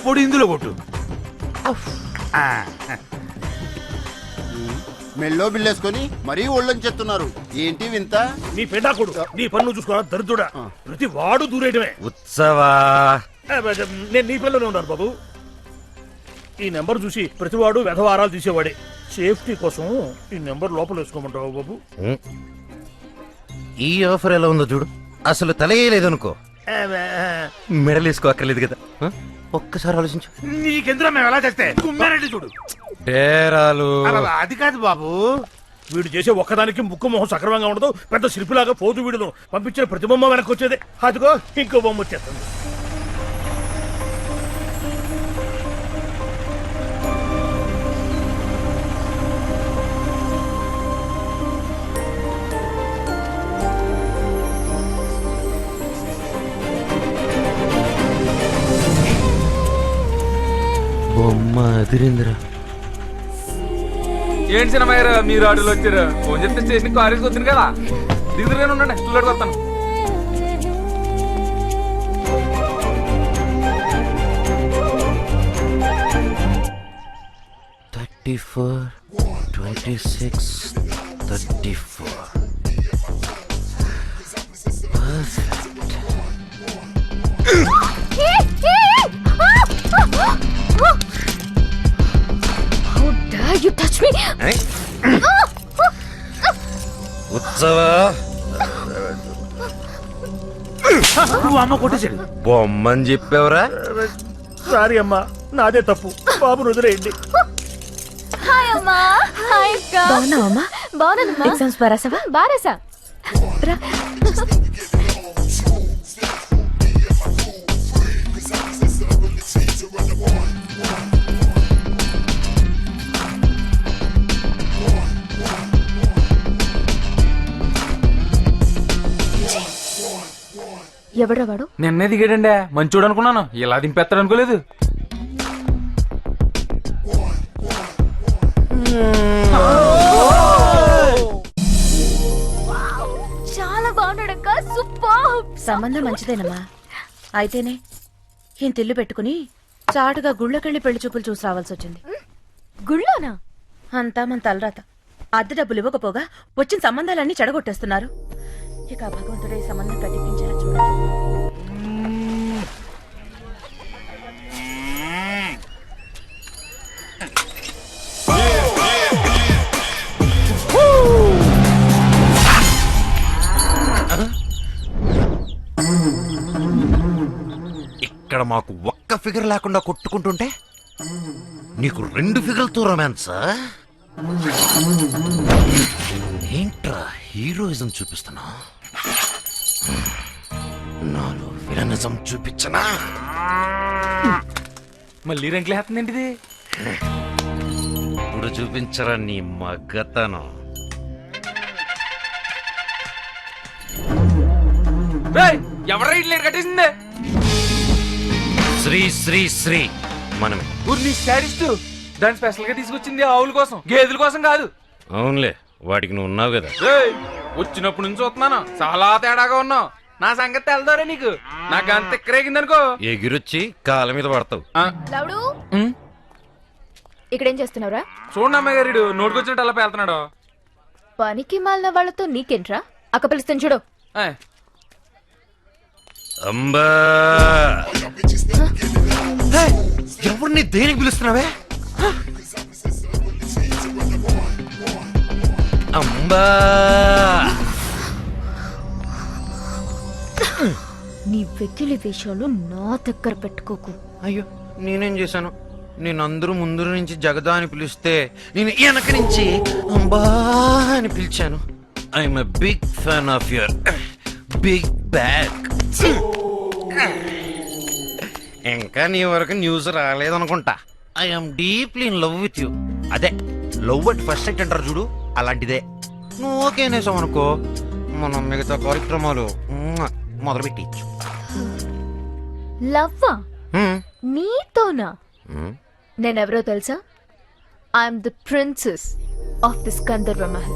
పొడి ఇందులో కొట్టు. మెల్లో బిల్లేసుకొని మరీ ఒళ్ళొంచెత్తున్నారు. ఏంటి వింత? నీ పెడాకుడు నీ పన్ను చూసుకోరా దరిద్రుడా. ప్రతి వాడు దూరేయడమే. ఉత్సవా నేను నీ పిల్లనే ఉన్నాను బాబు. ఈ నెంబర్ చూసి ప్రతివాడు వెధవారాలు తీసేవాడే. సేఫ్టీ కోసం ఈ నెంబర్ లోపల వేసుకోమంటావు బాబు. ఈ ఆఫర్ ఎలా ఉందో చూడు. అసలు తలయేయలేదనుకో మెడల్ వేసుకో అక్కర్లేదు కదా. ఒక్కసారి ఆలోచించు. నీకెందులో మేము ఎలా చేస్తే కుమ్మారెడ్డి చూడు. డేరాలు అది కాదు బాబు. వీడు చేసే ఒక్కదానికి ముక్కు మొహం సక్రమంగా ఉండదు. పెద్ద శిల్పిలాగా పోతు వీడును పంపించిన ప్రతి బొమ్మ వెనక్కి వచ్చేది. అదిగో ఇంకో బొమ్మ వచ్చేస్తుంది. బొమ్మ అదిరిందిరా. ఏంటి సినిమా మీరు ఆటోలో వచ్చారు? ఫోన్ చెప్తే స్టేషన్ కాలేజ్కి వచ్చింది కదా. దిగుదరుగానే ఉండండి, స్టూలెట్కి వస్తాను. You touch me! ఉత్సవా నువ్వు అమ్మ కొట్టేసాడు. బొమ్మని చెప్పావురా. సారీ అమ్మా, నాదే తప్పు. బాబును వదిలేయండి. హాయ్ అమ్మా. హాయ్ అక్క. బాగున్నావమ్మా? బాగున్నానమ్మా. ఎగ్జామ్స్ బారాసావా? బారేసా. రా. ఎవడ్రా వాడు? నిన్నే దిగాడండి. మంచోడు అనుకున్నాను, ఇలా దింపేస్తాడు అనుకోలేదు. చాలా బాగున్నాడక్క. సూపర్. సంబంధం మంచిదేనమ్మా. అయితేనే ఈయన తిల్లు పెట్టుకుని చాటుగా గుళ్ళకెళ్ళి పెళ్లి చూపులు చూసి రావాల్సి వచ్చింది. గుళ్ళోనా? అంతా మన తలరాత. అద్దె డబ్బులు ఇవ్వకపోగా వచ్చిన సంబంధాలన్నీ చెడగొట్టేస్తున్నారు. ఇక భగవంతుడే ఈ సంబంధం కట్టించేలా చూడాలి. ఇక్కడ మాకు ఒక్క ఫిగర్ లేకుండా కొట్టుకుంటుంటే నీకు 2 ఫిగర్లతో రొమాన్సా? ఏంట్రా హీరోయిజం చూపిస్తున్నా? నాలో విలనిజం చూపించనా? మళ్ళీ రెంట్లు వేస్తుందేంటిది? ఇప్పుడు చూపించరా నీ మగతనం. ఎవరు ఇట్లా కట్టేసిందే? శ్రీ శ్రీ శ్రీ మనమే. ఊరి స్టాడిస్ట్ దాన్ని స్పెషల్ గా తీసుకొచ్చింది ఆవుల కోసం, గేదెల కోసం కాదు. అవునులే, వాటికి నువ్వు ఉన్నావు కదా. వచ్చినప్పుడు నుంచి చూస్తున్నాను, చాలా తేడాగా ఉన్నావు. నా సంగతి తెలదారే నీకు? నాకు అంత ఎక్కరేగిందనుకో ఎగిరొచ్చి కాళ్ళ మీద పడతావు. లవుడు, ఇక్కడేం చేస్తున్నావురా? చూడండి అమ్మాయి గారు నోటుకొచ్చినట్టు అలా పేలుతున్నాడు. పనికి మాలిన వాళ్ళతో నీకేంట్రా? అక్క పిలుస్తాను చూడు. అంబా, ఎవరిని దేనికి పిలుస్తున్నావే? అంబా, నీ వెకిలి వేషాలు నా దగ్గర పెట్టుకోకు. అయ్యో నేనేం చేశాను? నేను అందరూ ముందు నుంచి జగదా అని పిలిస్తే నేను వెనక నుంచి అంబా అని పిలిచాను. I'm a big fan of your big bag. ఇంకా నీ వరకు న్యూస్ రాలేదనుకుంటా. I'm deeply in love with you. అదే లవ్ అట్ ఫస్ట్ సైట్ అంటారు చూడు, అలాంటిదే. నువ్వు ఓకే అనేసావు అనుకో, మనం మిగతా కార్యక్రమాలు మొదలుపెట్టచ్చు. లవ్వా? నీతోనా? నేనెవరో తెలుసా? I'm the princess of this Gandharva Mahal.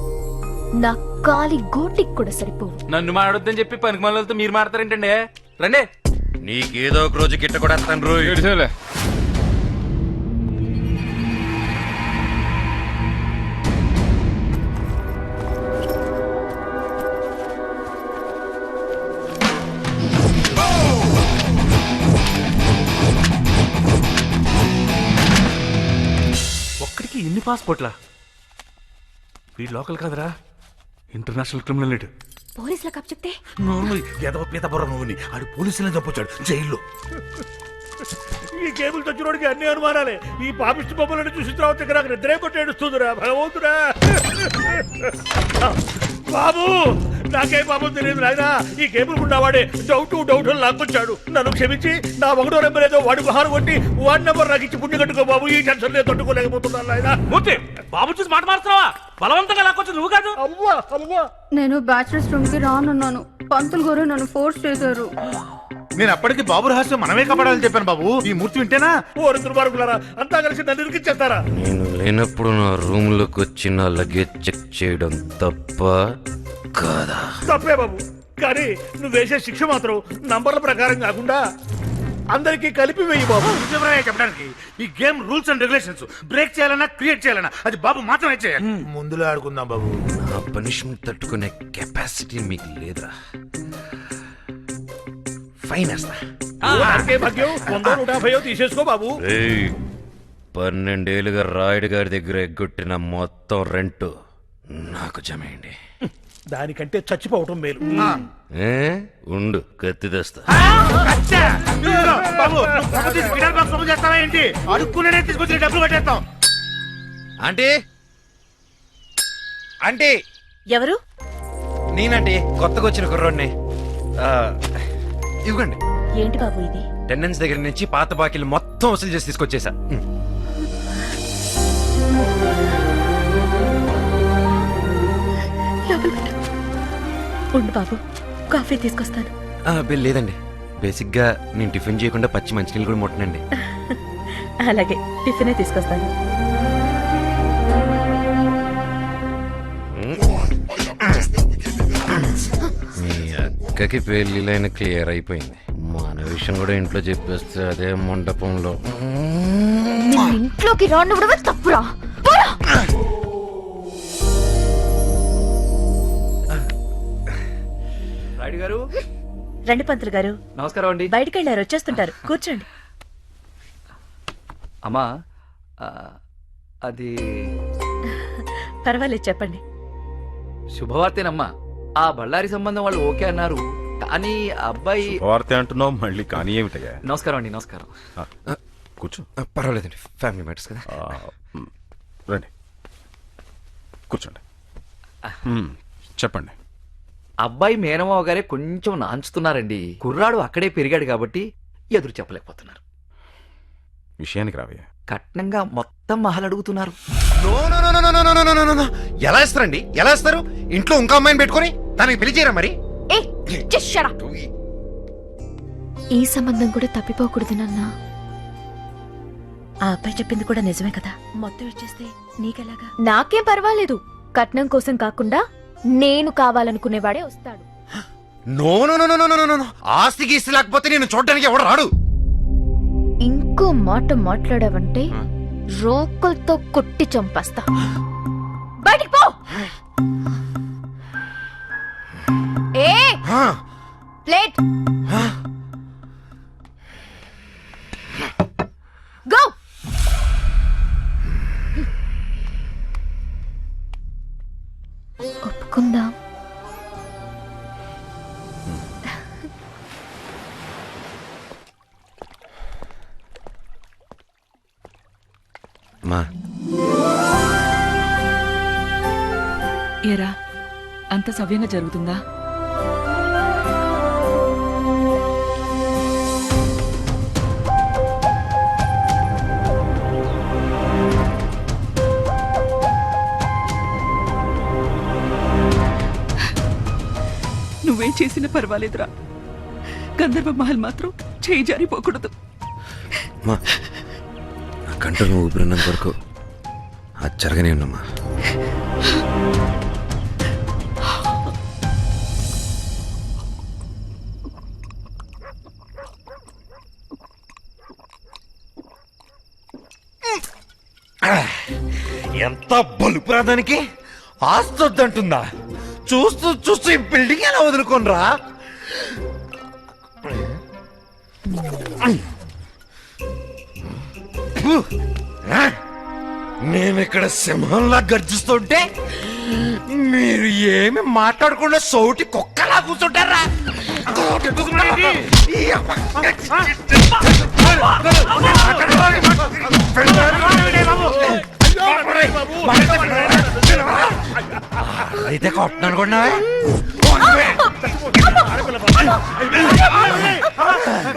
నా కాలి గోటికి కూడా సరిపోవు. నన్ను మాడొద్దని చెప్పి పనికి మనలతో మీరు మాడతారేంటండి? రండి. నీకేదో ఒక రోజు గిట్ట కూడా వస్తాను రోజు. ఏడ్చేలే. ఒక్కడికి ఎన్ని పాస్పోర్ట్లా? వీడు లోకల్ కాదురా, ఇంటర్నేషనల్ క్రిమినల్ రేట్. పోలీసులకు అప్ చెప్తే ఎదవ పీత బుర్ర నువ్వుని ఆడు పోలీసులను చంపొచ్చాడు జైల్లో. ఈ కేబుల్ తెచ్చినోడికి అన్ని అనుమానాలే. ఈ పాపిష్టి బొమ్మలను చూసిన తర్వాత ఇక్కడ నాకు నిద్రే కొట్టేడుస్తుందిరా భగవంతుడా. బాబు నాకే పాపం తెలియదు నాయన. ఈ కేబుల్ ఉన్నవాడే డౌట్ లాక్కొచ్చాడు. నన్ను క్షమించి నా 1వ నెంబర్ ఏదో వాడి గుహారు కొట్టి 1 నెంబర్ నాకు ఇచ్చి పుణ్య కట్టుకో బాబు. ఈ టెన్షన్ నేను తట్టుకోలేకపోతున్నాను నాయన. బాబు చూసి మాట మారుతున్నావా? బలవంతంగా లాక్కొచ్చు నువ్వు కాదు. అవ్వా అవ్వా నేను బ్యాచిలర్స్ రూమ్ కి రానున్నాను. పంతులు గారు నన్ను ఫోర్స్ చేశారు. నేను అప్పటికి బాబు రహస్యం మనమే కాపాడాలని చెప్పాను బాబు. ఈ మూర్తి వింటేనా? ఓరి దుర్మార్గులారా, అంతా కలిసి నన్ను ఇరికిచ్చేస్తారా? నేను లేనప్పుడు నా రూమ్ లోకి వచ్చి నా లగేజ్ చెక్ చేయడం తప్ప కాదా? తప్పే బాబు, కానీ నువ్వు వేసే శిక్ష మాత్రం నంబర్ల ప్రకారం కాకుండా అందరికీ కలిపి వేయి బాబు. నిజమే చెప్పడానికి ఈ game rules and regulations break చేయాలన్నా క్రియేట్ చేయాలన్నా అది బాబు మాత్రమే చేయాలి. ముందులో ఆడుకుందాం బాబు. నా పనిష్మెంట్ తట్టుకునే కెపాసిటీ మీకు లేదురా. ఫైన్ వేస్తా. నాకే భాగ్యం 100-150 తీసేసుకో బాబు. 12 ఏళ్ళుగా రాయుడు గారి దగ్గర ఎగ్గొట్టిన మొత్తం రెంట్ నాకు జమేయండి. దానికంటే చచ్చిపోవటం మేలు. ఏ? ఉండు కత్తి తెస్తా. అచ్చా! ఇదిగో బాబు, నువ్వు పక్క తీసి గిటార్ బాక్స్ ఓపెన్ చేస్తావా ఏంటి? అడుక్కునే తీసుకొచ్చి డబ్బులు కట్టేస్తాం. ఆంటీ ఆంటీ ఎవరు? నేనండి కొత్తగా వచ్చిన కుర్రోడ్ని. ఇవ్వండి. ఏంటి బాబు ఇది? టెండెన్స్ దగ్గర నుంచి పాత బాకీలు మొత్తం వసూలు చేసి తీసుకొచ్చేసా. లోపల పెట్టు. ఉండు బాబు, కాఫీ తీసుకొస్తాను. బిల్ లేదండి. బేసిక్గా నేను టిఫిన్ చేయకుండా పచ్చి మంచినీళ్ళు కూడా ముట్టనండి. అలాగే టిఫినే తీసుకొస్తాను. మీ అక్కకి పెళ్లిలైన క్లియర్ అయిపోయింది. మన విషయం కూడా ఇంట్లో చెప్పేస్తే అదే మండపంలో. నిన్ను ఇంట్లోకి రానివ్వడమే తప్పురా. పోరా. రాయుడు గారు రండి పంతులు గారు. నమస్కారం అండి. బయటికి వెళ్ళారు, వచ్చేస్తుంటారు. కూర్చోండి. అమ్మా అది పర్వాలేదు, చెప్పండి. శుభవార్తేనమ్మా. ఆ బళ్ళారి సంబంధం వాళ్ళు ఓకే అన్నారు. కానీ అబ్బాయి వార్త అంటున్నావు మళ్ళీ కానీ ఏమిటయ్యా? నమస్కారం అండి. నమస్కారం. కూర్చో. పర్వాలేదండి, ఫ్యామిలీ మ్యాటర్స్ కదా. రండి కూర్చోండి. చెప్పండి. అబ్బాయి మేనమావ గారే కొంచెం నాంచుతున్నారండి. కుర్రాడు అక్కడే పెరిగాడు కాబట్టి ఎదురు చెప్పలేకపోతున్నారు. విషయానికి రావయ్యా. కట్నంగా మొత్తం మహల్ అడుగుతున్నారు. ఎలా ఇస్తారండి? ఎలా ఇస్తారు? ఇంట్లో ఇంకో అమ్మాయిని పెట్టుకొని దానికి పెళ్లి చేయరా మరి? ఏ just shut up. ఈ సంబంధం కూడా తప్పిపోకూడదు నాన్న. ఆ అబ్బాయి చెప్పింది కూడా నిజమే కదా. మొత్తం ఇచ్చేస్తే నీకెలాగా? నాకేం పర్వాలేదు. కట్నం కోసం కాకుండా నేను కావాలనుకునేవాడే వస్తాడు. No no no no no no. ఆస్తి గీస్తి లేకపోతే నేను చూడడానికి ఎవడు రాడు. ఇంకో మాట మాట్లాడావంటే రోకల్తో కొట్టి చంపేస్తా. బయటికి పో. ఏ ప్లేట్ గో. ఒప్పుకుందాం. మా ఏరా, అంత సవ్యంగా జరుగుతుందా? నువ్వేం చేసినా పర్వాలేదురా. గంధర్వ మహల్ మాత్రం చేయి జారిపోకూడదు. మా నా కంట్రోల్ ఊపిరినంత వరకు అది జరగనే ఉన్నమ్మా. ఎంత బలుపురాదానికి ఆస్తొద్దంటుందా? చూస్తూ చూస్తూ ఈ బిల్డింగ్ ఎలా వదులుకోనరా? నేను ఇక్కడ సింహంలా గర్జిస్తుంటే మీరు ఏమి మాట్లాడకుండా సౌటి కుక్కలా కూర్చుంటారా? అయితే కొట్టను అనుకున్నా.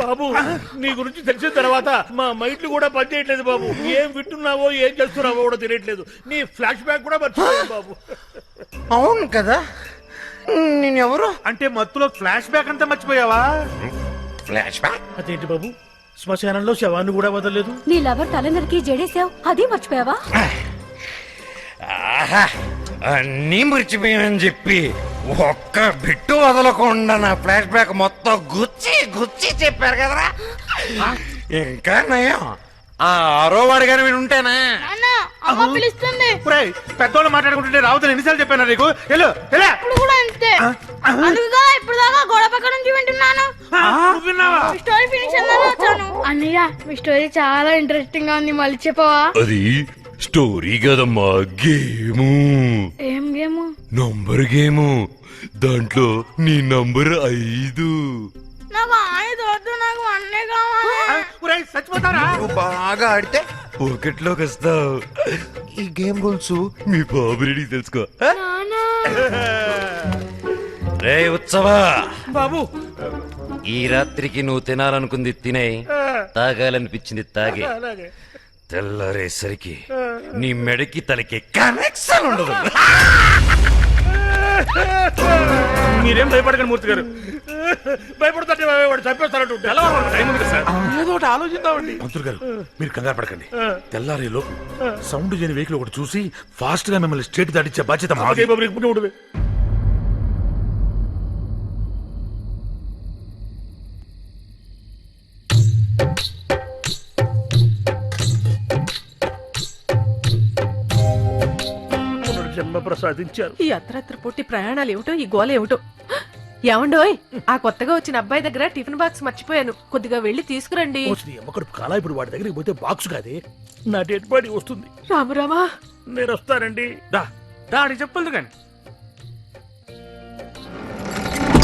బాబు నీ గురించి తెలిసిన తర్వాత మా మైండ్లు కూడా పనిచేయట్లేదు బాబు. ఏం వింటున్నావో ఏం చేస్తున్నావో కూడా తెలియట్లేదు. నీ ఫ్లాష్ బ్యాక్ కూడా మర్చిపోయాను బాబు. అవును కదా, నేనెవరు? అంటే మత్తులో ఫ్లాష్ బ్యాక్ అంతా మర్చిపోయావా? Flash back? అదేంటి బాబు, శ్మశానంలో శవాన్ని కూడా వదలలేదు? నీ లవర్ తలనరికి జడేసావు, అది మర్చిపోయావా? ఆహా, అన్నీ మర్చిపోయానని చెప్పి ఒక్క బిట్టు వదలకుండా నా ఫ్లాష్ బ్యాక్ మొత్తం గుచ్చి గుచ్చి చెప్పారు కదరా. ఇంకా నయం, ఆ ఆరో వాడు గారు వినుంటేనా? అమ్మ పిలుస్తుంది. ఒరేయ్, పెద్దోళ్ళు మాట్లాడుకుంటుంటే రావుతాను ఎన్నిసార్లు చెప్పాను నీకు? వెళ్ళు, వెళ్ళు. ఇప్పుడు కూడా అంతే. అందుకుగా ఇప్పుడు దాకా గోడ పక్క నుంచి వింటున్నాను. నువ్వు విన్నావా? మీ స్టోరీ ఫినిష్ అన్నాను వచ్చాను. అన్నయ్య మీ స్టోరీ చాలా ఇంట్రెస్టింగ్ గా ఉంది, మళ్ళీ చెప్పవా? అది స్టోరీ కదమ్మా, గేము. ఏం గేమ్? Number game. దాంట్లో నీ నంబర్ 5. నాకు ఆయన వద్దు, నాకు అన్నే కావాలి. ఒరేయ్, చచ్చిపోతారా? నువ్వు బాగా ఆడితే పోకెట్లోకి వస్తావు. ఈ గేమ్ రూల్స్ మీ బాబు రెడీ తెలుసుకో. రే ఉత్సవా బాబు ఈ రాత్రికి నువ్వు తినాలనుకుంది తినే, తాగాలనిపించింది తాగే. అలాగే తెల్లారేసరికి నీ మెడకి తలకి కనెక్షన్ ఉండదు. మీరేం భయపడకండి మూర్తి గారు. భయపడుతుంటే వాడు చంపేస్తారంటూ ఏదో ఒకటి ఆలోచిద్దామండి. మంత్రులు గారు మీరు కంగారు పడకండి. తెల్లారే లోపు సౌండ్ చేయని వెహికల్ ఒకటి చూసి ఫాస్ట్ గా మిమ్మల్ని స్టేట్ దాటించే బాధ్యత మాది. ఉంటుంది. జన్మ ప్రసాదించారు. ఈ అర్ధరాత్రి పూర్తి ప్రయాణాలు ఏమిటో, ఈ గోల ఏమిటో. ఏమండోయ్, ఆ కొత్తగా వచ్చిన అబ్బాయి దగ్గర టిఫిన్ బాక్స్ మర్చిపోయాను, కొద్దిగా వెళ్ళి తీసుకురండి. అమ్మకడుపు కాలా, ఇప్పుడు వాడి దగ్గరికి పోతే బాక్స్ కాదే నా డెడ్ బాడీ వస్తుంది. రామురామా, నేను వస్తానండి. దా దా, చెప్పుంది కానీ